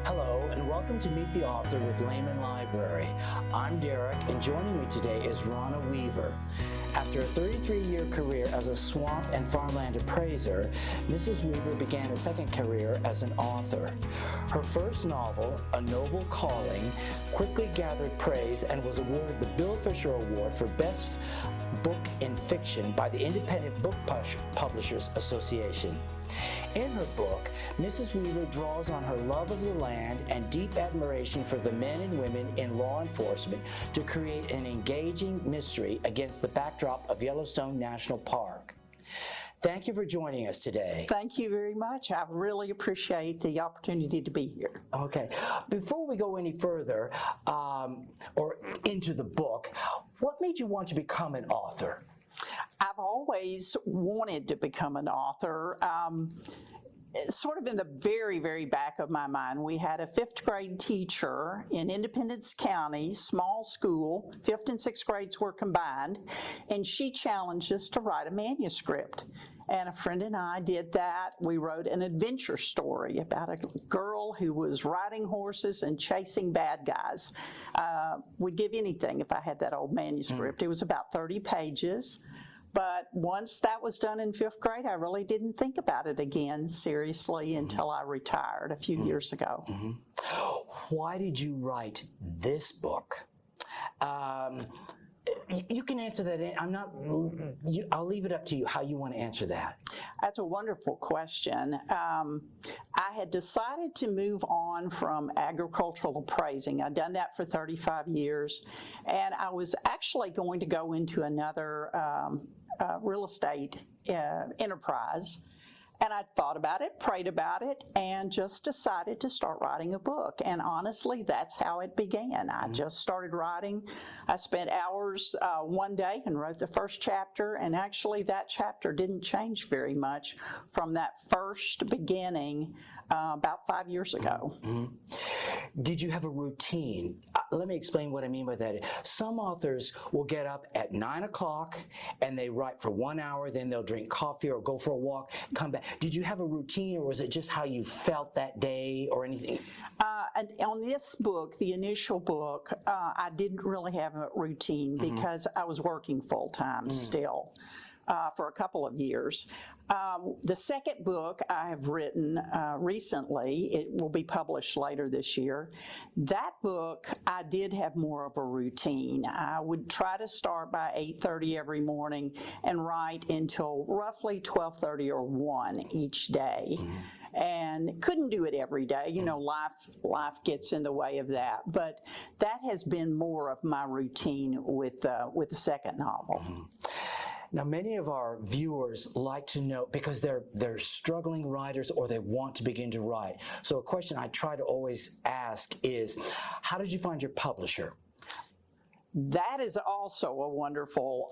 Hello, and welcome to Meet the Author with Layman Library. I'm Derek, and joining me today is Rhona Weaver. After a 33-year career as a swamp and farmland appraiser, Mrs. Weaver began a second career as an author. Her first novel, A Noble Calling, quickly gathered praise and was awarded the Bill Fisher Award for Best Book in Fiction by the Independent Book Publishers Association. In her book, Mrs. Weaver draws on her love of the land and deep admiration for the men and women in law enforcement to create an engaging mystery against the backdrop of Yellowstone National Park. Thank you for joining us today. Thank you very much. I really appreciate the opportunity to be here. Okay. Before we go any further or into the book, what made you want to become an author? I've always wanted to become an author. Sort of in the very, very back of my mind, we had a 5th grade teacher in Independence County, small school, 5th and 6th grades were combined, and she challenged us to write a manuscript. And a friend and I did that. We wrote an adventure story about a girl who was riding horses and chasing bad guys. Would give anything if I had that old manuscript. It was about 30 pages. But once that was done in 5th grade, I really didn't think about it again seriously until I retired a few years ago. Why did you write this book? You can answer that. I'll leave it up to you how you want to answer that. That's a wonderful question. I had decided to move on from agricultural appraising. I'd done that for 35 years, and I was actually going to go into another real estate enterprise. And I thought about it, prayed about it, and just decided to start writing a book. And honestly, that's how it began. I just started writing. I spent hours one day and wrote the first chapter. And actually, that chapter didn't change very much from that first beginning about 5 years ago. Did you have a routine? Let me explain what I mean by that. Some authors will get up at 9 o'clock and they write for 1 hour, then they'll drink coffee or go for a walk, come back. Did you have a routine, or was it just how you felt that day or anything? And on this book, the initial book, I didn't really have a routine because I was working full-time still. For a couple of years. The second book I have written recently, it will be published later this year. That book, I did have more of a routine. I would try to start by 8:30 every morning and write until roughly 12:30 or 1 each day. And couldn't do it every day. You know, life gets in the way of that. But that has been more of my routine with the second novel. Now, many of our viewers like to know, because they're struggling writers or they want to begin to write. So a question I try to always ask is, how did you find your publisher? That is also a wonderful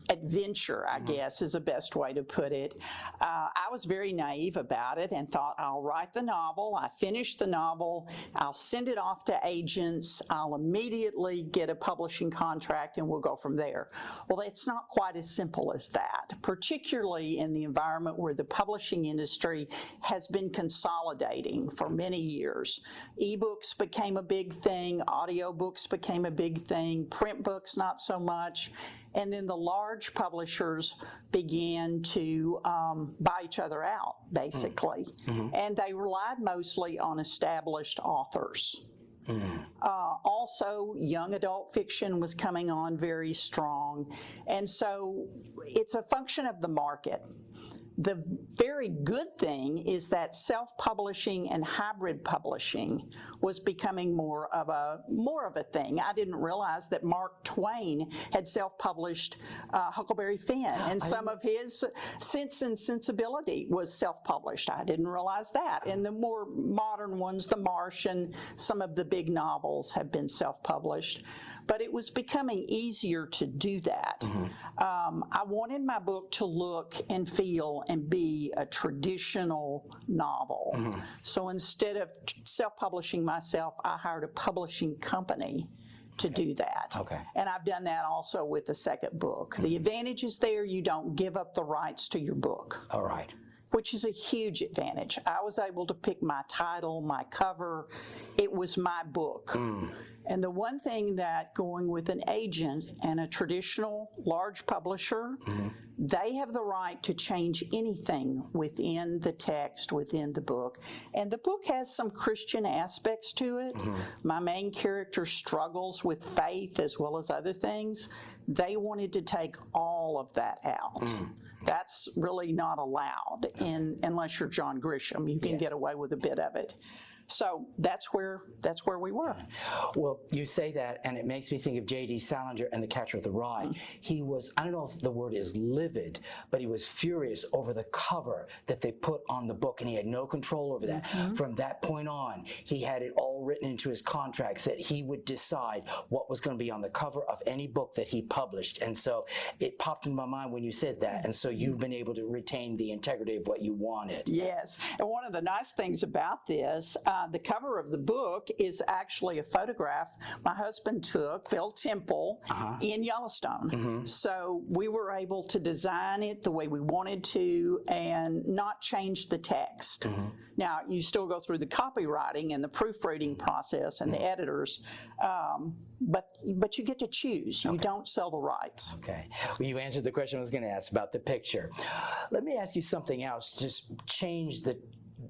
adventure, I guess, is the best way to put it. I was very naive about it and thought, I'll write the novel, I finish the novel, I'll send it off to agents, I'll immediately get a publishing contract, and we'll go from there. Well, it's not quite as simple as that, particularly in the environment where the publishing industry has been consolidating for many years. Ebooks became a big thing, audiobooks became a big thing, print books not so much, and then the large publishers began to buy each other out, basically. And they relied mostly on established authors. Also, young adult fiction was coming on very strong, and so it's a function of the market. The very good thing is that self-publishing and hybrid publishing was becoming more of a thing. I didn't realize that Mark Twain had self-published Huckleberry Finn, and some of his Sense and Sensibility was self-published. I didn't realize that. And the more modern ones, The Martian, some of the big novels have been self-published. But it was becoming easier to do that. I wanted my book to look and feel and be a traditional novel. So instead of self-publishing myself, I hired a publishing company to do that. And I've done that also with the second book. The advantage is there, you don't give up the rights to your book. All right. which is a huge advantage. I was able to pick my title, my cover. It was my book. And the one thing that going with an agent and a traditional large publisher, they have the right to change anything within the text, within the book. And the book has some Christian aspects to it. My main character struggles with faith as well as other things. They wanted to take all of that out. That's really not allowed unless you're John Grisham. You can get away with a bit of it. So that's where we were. Well, you say that, and it makes me think of J.D. Salinger and The Catcher of the Rye. He was, I don't know if the word is livid, but he was furious over the cover that they put on the book, and he had no control over that. From that point on, he had it all written into his contracts that he would decide what was going to be on the cover of any book that he published. And so it popped in my mind when you said that, and so you've been able to retain the integrity of what you wanted. Yes, and one of the nice things about this, the cover of the book is actually a photograph my husband took, Bill Temple, in Yellowstone. So we were able to design it the way we wanted to and not change the text. Now, you still go through the copywriting and the proofreading process and the editors, but you get to choose. You don't sell the rights. Okay. Well, you answered the question I was going to ask about the picture. Let me ask you something else. Just change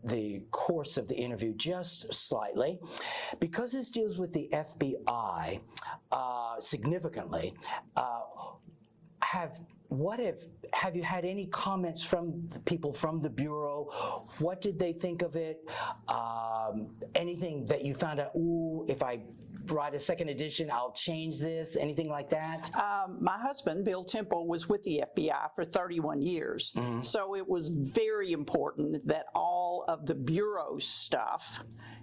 the course of the interview just slightly. Because this deals with the FBI significantly, have you had any comments from the people from the Bureau? What did they think of it? Anything that you found out, ooh, if I write a second edition, I'll change this, anything like that? My husband, Bill Temple, was with the FBI for 31 years. So it was very important that all of the Bureau stuff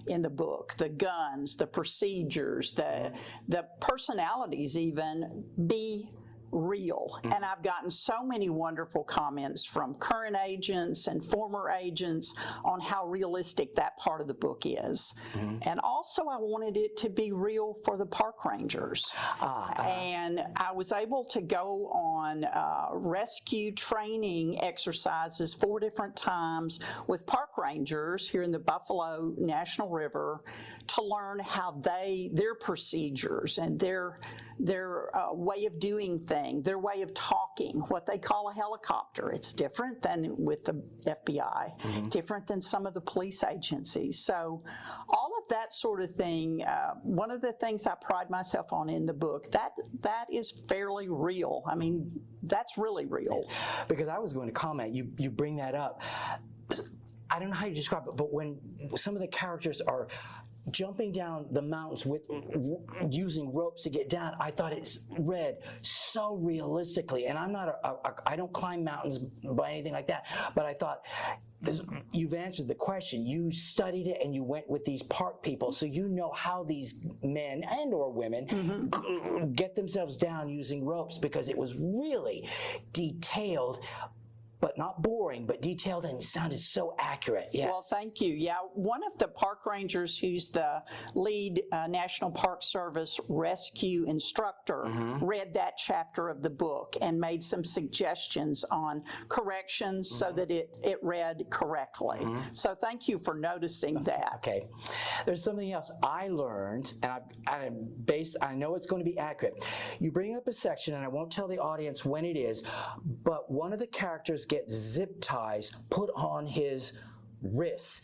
in the book, the guns, the procedures, the personalities even, be real. And I've gotten so many wonderful comments from current agents and former agents on how realistic that part of the book is. And also I wanted it to be real for the park rangers. And I was able to go on rescue training exercises 4 different times with park rangers here in the Buffalo National River to learn how their procedures and their way of doing things, their way of talking, what they call a helicopter. It's different than with the FBI, different than some of the police agencies. So all of that sort of thing, one of the things I pride myself on in the book, that is fairly real. I mean, that's really real. Because I was going to comment, you bring that up. I don't know how you describe it, but when some of the characters are jumping down the mountains with using ropes to get down, I thought it's read so realistically. And I'm not I don't climb mountains by anything like that, but I thought you've answered the question. You studied it and you went with these park people, so you know how these men and or women get themselves down using ropes, because it was really detailed, but not boring, but detailed, and sounded so accurate. Yeah. Well, thank you. Yeah, one of the park rangers who's the lead National Park Service rescue instructor read that chapter of the book and made some suggestions on corrections so that it read correctly. So thank you for noticing that. Okay. There's something else I learned, and I know it's going to be accurate. You bring up a section, and I won't tell the audience when it is, but one of the characters gets zip ties put on his wrists,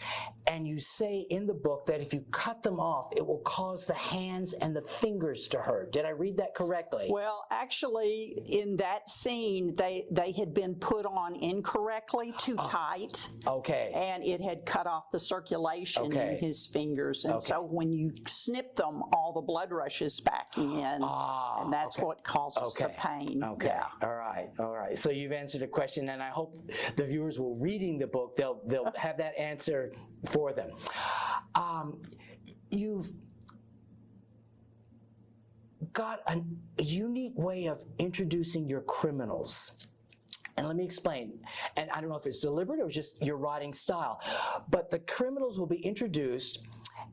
and you say in the book that if you cut them off, it will cause the hands and the fingers to hurt. Did I read that correctly? Well, actually, in that scene, they had been put on incorrectly, too tight. Okay. And it had cut off the circulation in his fingers. And so when you snip them, all the blood rushes back in. And that's what causes the pain. Okay. Yeah. All right. So you've answered a question, and I hope the viewers will, reading the book, they'll have that answer for them. You've got a unique way of introducing your criminals. And let me explain. And I don't know if it's deliberate or just your writing style, but the criminals will be introduced,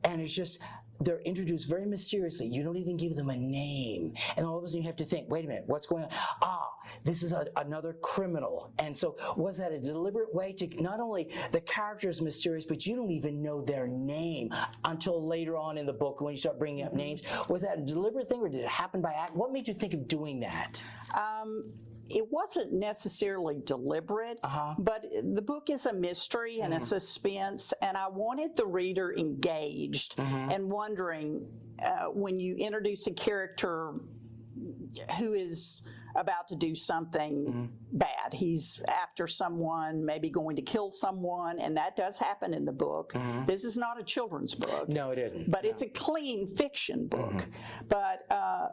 and it's just they're introduced very mysteriously. You don't even give them a name. And all of a sudden you have to think, wait a minute, what's going on? This is another criminal. And so was that a deliberate way to, not only the character is mysterious, but you don't even know their name until later on in the book when you start bringing up names. Was that a deliberate thing, or did it happen by act? What made you think of doing that? It wasn't necessarily deliberate, but the book is a mystery and a suspense, and I wanted the reader engaged and wondering when you introduce a character who is about to do something bad. He's after someone, maybe going to kill someone, and that does happen in the book. This is not a children's book. No, it isn't. But it's a clean fiction book. But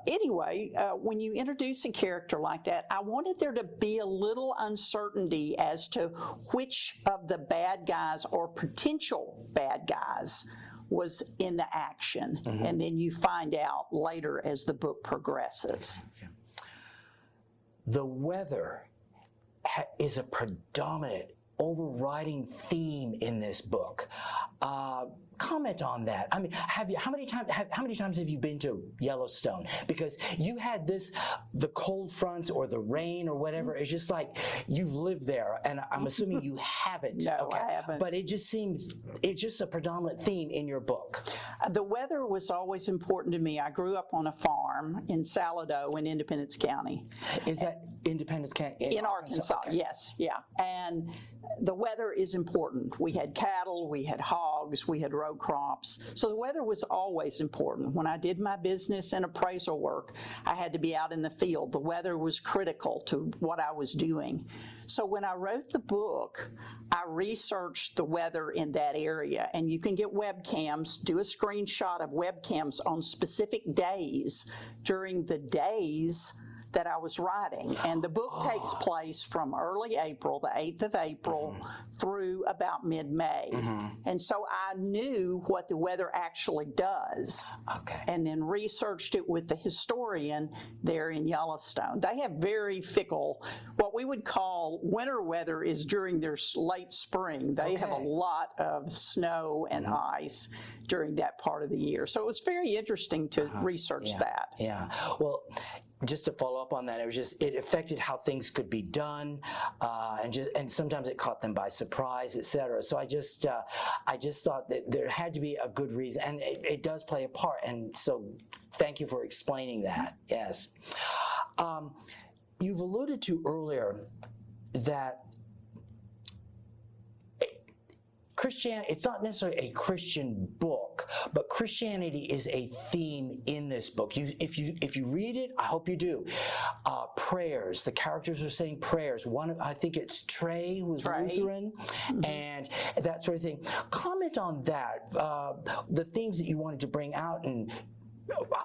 anyway, when you introduce a character like that, I wanted there to be a little uncertainty as to which of the bad guys or potential bad guys was in the action. And then you find out later as the book progresses. The weather is a predominant, overriding theme in this book. Comment on that. I mean, how many times have you been to Yellowstone? Because you had the cold fronts or the rain or whatever. It's just like you've lived there, and I'm assuming you haven't. No, I haven't. But it just seems it's just a predominant theme in your book. The weather was always important to me. I grew up on a farm in Salado in Independence County. Is that Independence County? In Arkansas, okay. Yes, yeah. And the weather is important. We had cattle, we had hogs, we had row crops. So the weather was always important. When I did my business and appraisal work, I had to be out in the field. The weather was critical to what I was doing. So when I wrote the book, I researched the weather in that area. And you can get webcams, do a screenshot of webcams on specific days during the days that I was writing. And the book takes place from early April, the 8th of April, through about mid-May. And so I knew what the weather actually does. Okay. And then researched it with the historian there in Yellowstone. They have very fickle, what we would call winter weather is during their late spring. They have a lot of snow and ice during that part of the year. So it was very interesting to research that. Yeah. Well, just to follow up on that, it affected how things could be done, and sometimes it caught them by surprise, etc. So I just thought that there had to be a good reason, and it does play a part. And so, thank you for explaining that. Yes, you've alluded to earlier that it's not necessarily a Christian book, but Christianity is a theme in this book. If you read it, I hope you do. Prayers. The characters are saying prayers. I think it's Trey, who's Lutheran, and that sort of thing. Comment on that. The themes that you wanted to bring out, and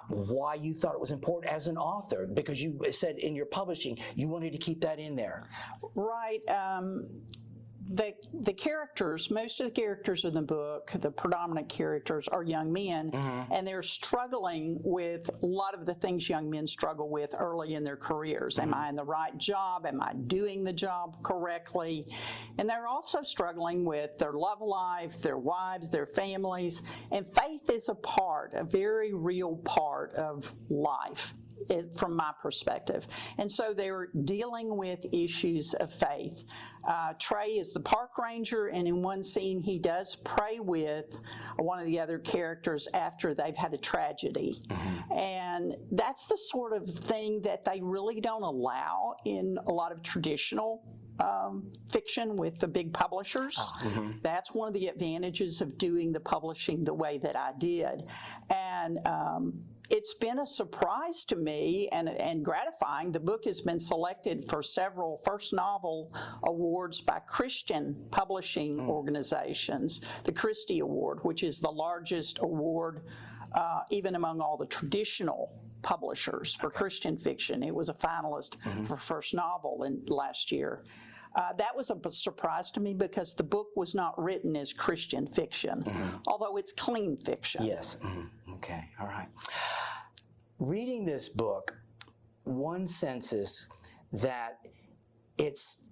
why you thought it was important as an author, because you said in your publishing you wanted to keep that in there. Right. The characters, most of the characters in the book, the predominant characters are young men, and they're struggling with a lot of the things young men struggle with early in their careers. Am I in the right job? Am I doing the job correctly? And they're also struggling with their love life, their wives, their families, and faith is a very real part of life. From my perspective. And so they're dealing with issues of faith. Trey is the park ranger, and in one scene he does pray with one of the other characters after they've had a tragedy. And that's the sort of thing that they really don't allow in a lot of traditional fiction with the big publishers. That's one of the advantages of doing the publishing the way that I did. And it's been a surprise to me and gratifying. The book has been selected for several first novel awards by Christian publishing organizations. The Christie Award, which is the largest award even among all the traditional publishers for Christian fiction. It was a finalist for first novel last year. That was a surprise to me because the book was not written as Christian fiction, although it's clean fiction. Yes. Okay. All right. Reading this book, one senses that it's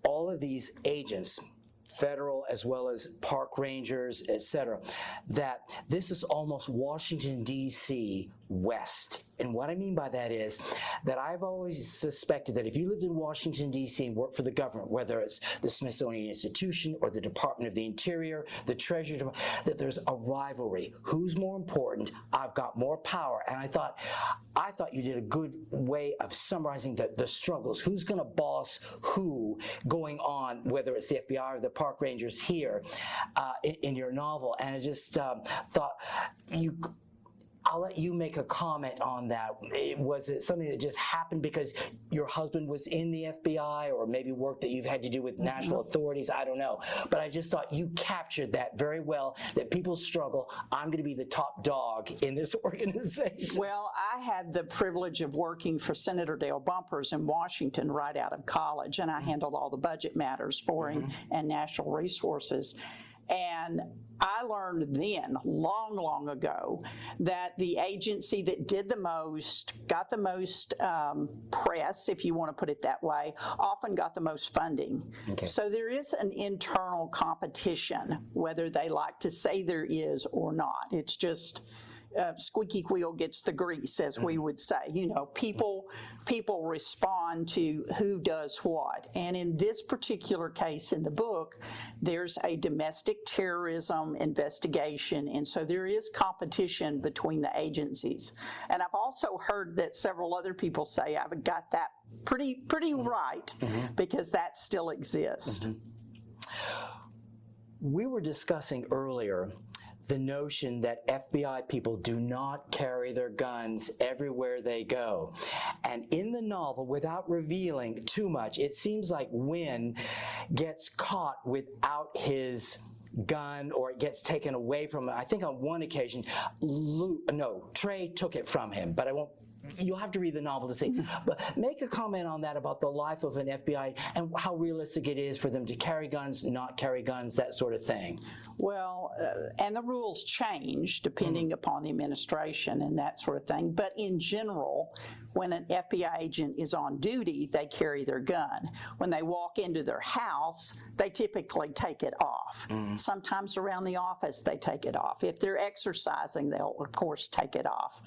all of these agents federal as well as park rangers, etc., that this is almost Washington, D.C. West. And what I mean by that is that I've always suspected that if you lived in Washington, D.C. and worked for the government, whether it's the Smithsonian Institution or the Department of the Interior, the Treasury Department, that there's a rivalry. Who's more important? I've got more power. And I thought you did a good way of summarizing the struggles. Who's going to boss who going on, whether it's the FBI or the park rangers here in your novel. And I just thought I'll let you make a comment on that. Was it something that just happened because your husband was in the FBI, or maybe work that you've had to do with national authorities? I don't know. But I just thought you captured that very well, that people struggle. I'm going to be the top dog in this organization. Well, I had the privilege of working for Senator Dale Bumpers in Washington right out of college, and I handled all the budget matters for him and national resources. And I learned then, long, long ago, that the agency that did the most, got the most press, if you want to put it that way, often got the most funding. Okay. So there is an internal competition, whether they like to say there is or not. It's just squeaky wheel gets the grease, as we would say. You know, people respond to who does what. And in this particular case in the book, there's a domestic terrorism investigation, and so there is competition between the agencies. And I've also heard that several other people say I've got that pretty right, because that still exists. We were discussing earlier the notion that FBI people do not carry their guns everywhere they go. And in the novel, without revealing too much, it seems like Wynn gets caught without his gun, or it gets taken away from him. I think on one occasion, Trey took it from him, but you'll have to read the novel to see. But make a comment on that, about the life of an FBI and how realistic it is for them to carry guns, not carry guns, that sort of thing. Well, and the rules change depending upon the administration and that sort of thing. But in general, when an FBI agent is on duty, they carry their gun. When they walk into their house, they typically take it off. Sometimes around the office, they take it off. If they're exercising, they'll, of course, take it off.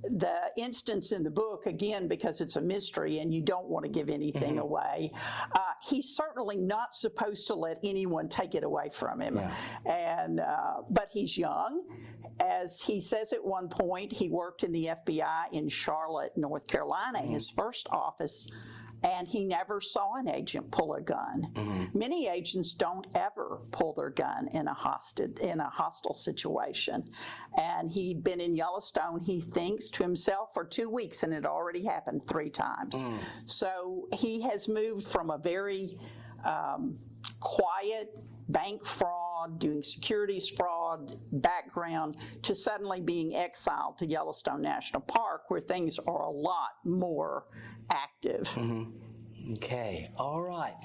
The instance in the book, again, because it's a mystery and you don't want to give anything away, he's certainly not supposed to let anyone take it away from him. And but he's young. As he says at one point, he worked in the FBI in Charlotte, North Carolina, his first office, and he never saw an agent pull a gun. Many agents don't ever pull their gun in a hostile situation. And he'd been in Yellowstone, he thinks to himself, for 2 weeks, and it already happened 3 times. So he has moved from a very quiet bank fraud, doing securities fraud background, to suddenly being exiled to Yellowstone National Park, where things are a lot more active. Okay, all right.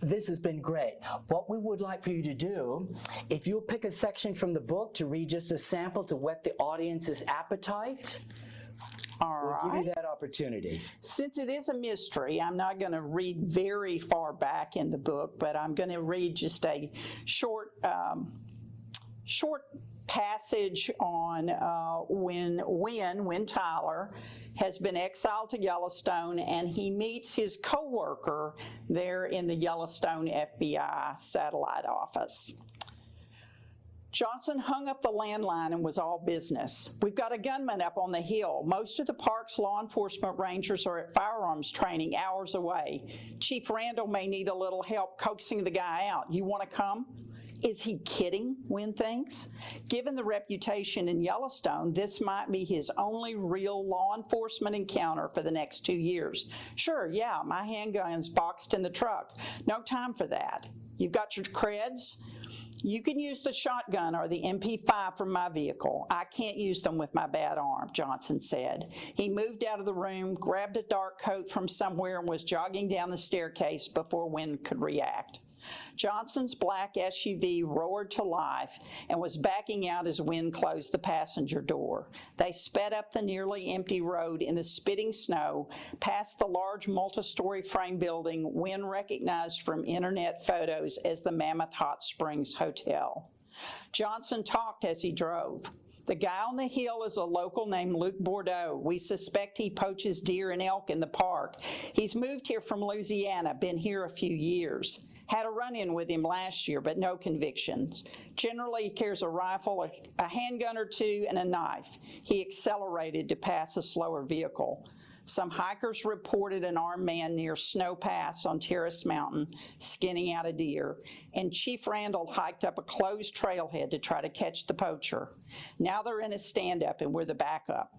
This has been great. What we would like for you to do, if you'll pick a section from the book to read just a sample to whet the audience's appetite, we'll give you that opportunity. Since it is a mystery, I'm not going to read very far back in the book, but I'm going to read just a short passage on when Wynn Tyler has been exiled to Yellowstone, and he meets his co-worker there in the Yellowstone FBI satellite office. Johnson hung up the landline and was all business. We've got a gunman up on the hill. Most of the park's law enforcement rangers are at firearms training hours away. Chief Randall may need a little help coaxing the guy out. You want to come? Is he kidding, Wynn thinks? Given the reputation in Yellowstone, this might be his only real law enforcement encounter for the next 2 years. Sure, yeah, my handgun's boxed in the truck. No time for that. You've got your creds? You can use the shotgun or the MP5 from my vehicle. I can't use them with my bad arm, Johnson said. He moved out of the room, grabbed a dark coat from somewhere, and was jogging down the staircase before Wynn could react. Johnson's black SUV roared to life and was backing out as Wynn closed the passenger door. They sped up the nearly empty road in the spitting snow, past the large multi-story frame building Wynn recognized from internet photos as the Mammoth Hot Springs Hotel. Johnson talked as he drove. The guy on the hill is a local named Luke Bordeaux. We suspect he poaches deer and elk in the park. He's moved here from Louisiana, been here a few years. Had a run-in with him last year, but no convictions. Generally, he carries a rifle, a handgun or two, and a knife. He accelerated to pass a slower vehicle. Some hikers reported an armed man near Snow Pass on Terrace Mountain skinning out a deer, and Chief Randall hiked up a closed trailhead to try to catch the poacher. Now they're in a stand-up and we're the backup.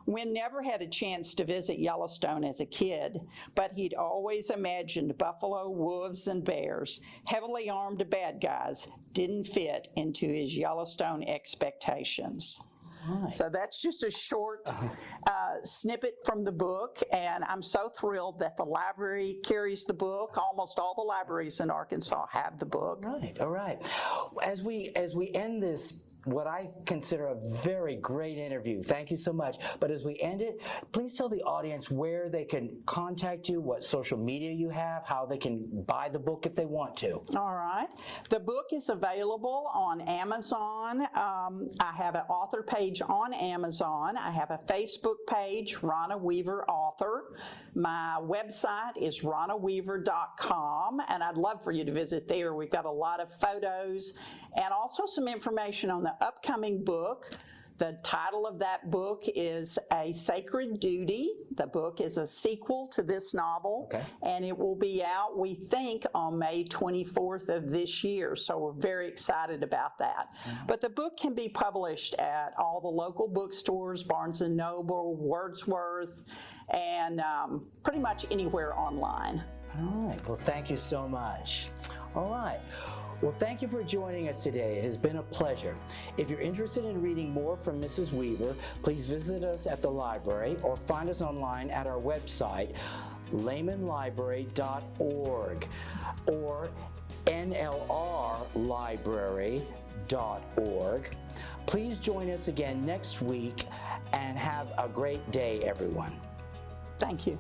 Wynn never had a chance to visit Yellowstone as a kid, but he'd always imagined buffalo, wolves, and bears, heavily armed bad guys, didn't fit into his Yellowstone expectations. Right. So that's just a short snippet from the book, and I'm so thrilled that the library carries the book. Almost all the libraries in Arkansas have the book. Right, all right. As we end this, what I consider a very great interview, thank you so much, but as we end it, please tell the audience where they can contact you, what social media you have, how they can buy the book if they want to. All right. The book is available on Amazon. I have an author page on Amazon. I have a Facebook page, Rhona Weaver Author. My website is rhonaweaver.com, and I'd love for you to visit there. We've got a lot of photos and also some information on the upcoming book. The title of that book is A Sacred Duty. The book is a sequel to this novel, and it will be out, we think, on May 24th of this year, so we're very excited about that. But the book can be published at all the local bookstores, Barnes & Noble, Wordsworth, and pretty much anywhere online. All right, well, thank you so much. All right. Well, thank you for joining us today. It has been a pleasure. If you're interested in reading more from Mrs. Weaver, please visit us at the library or find us online at our website, lehmanlibrary.org or nlrlibrary.org. Please join us again next week and have a great day, everyone. Thank you.